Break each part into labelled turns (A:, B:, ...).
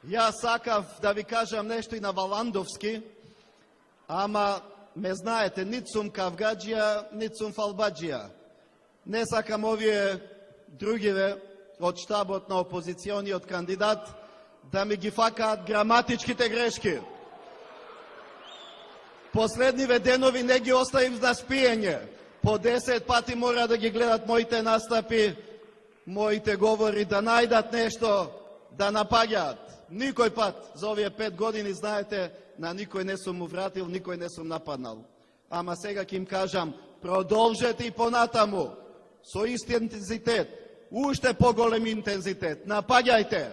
A: Јас сакав да ви кажам нешто и на валандовски, ама ме знаете, нит сум кавгаджија, нит сум фалбаджија. Не сакам овие другиве од штабот на опозициониот кандидат да ми ги факаат граматичките грешки. Последниве денови не ги оставим за спиење. По 10 пати мора да ги гледат моите настапи, моите говори, да најдат нешто да напаѓаат. Никој пат за овие 5 години, знаете, на никој не сум му вратил, никој не сум нападнал. Ама сега ќе им кажам, продолжете и понатаму, со исти интензитет, уште поголем интензитет, напаѓајте.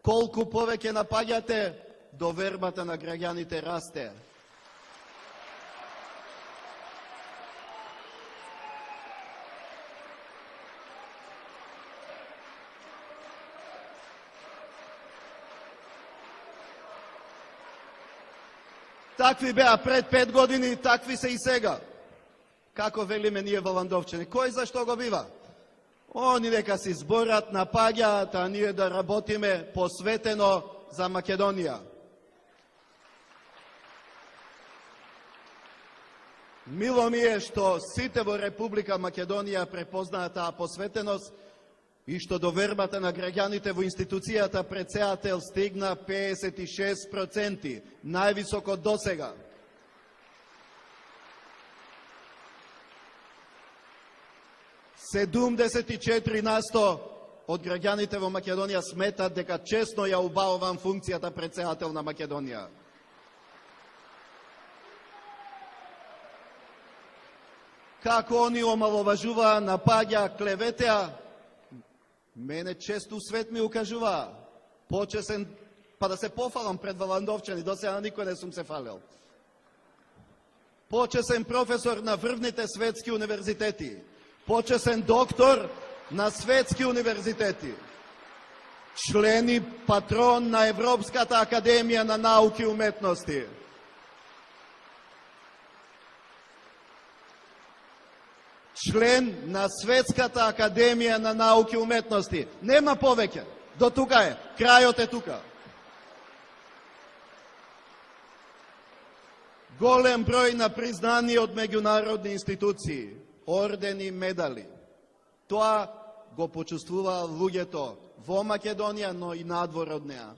A: Колку повеќе напаѓате, довербата на граѓаните расте. Такви беа пред 5 години, такви се и сега. Како велиме ние валандовчани? Кој зашто го бива? Они нека си зборат, напаѓаат, а ние да работиме посветено за Македонија. Мило ми е што сите во Република Македонија препознаат таа посветеност и што довербата на граѓаните во институцијата претседател стигна 56%, највисоко досега. %74 од граѓаните во Македонија сметат дека честно ја убавувам функцијата претседател на Македонија. Како они омаловажуваа, напаѓа, клеветеа, мене често свет ми укажува. Почесен, па да се пофалам пред валандовчани, до сега на никој не сум се фалел. Почесен професор на врвните светски универзитети. Почесен доктор на светски универзитети. Член и патрон на Европската академија на науки и уметности. Член на Светската академија на науки и уметности. Нема повеќе. До тука е. Крајот е тука. Голем број на признани од меѓународни институции, ордени, медали. Тоа го почувствуваа луѓето во Македонија, но и надвор од неа.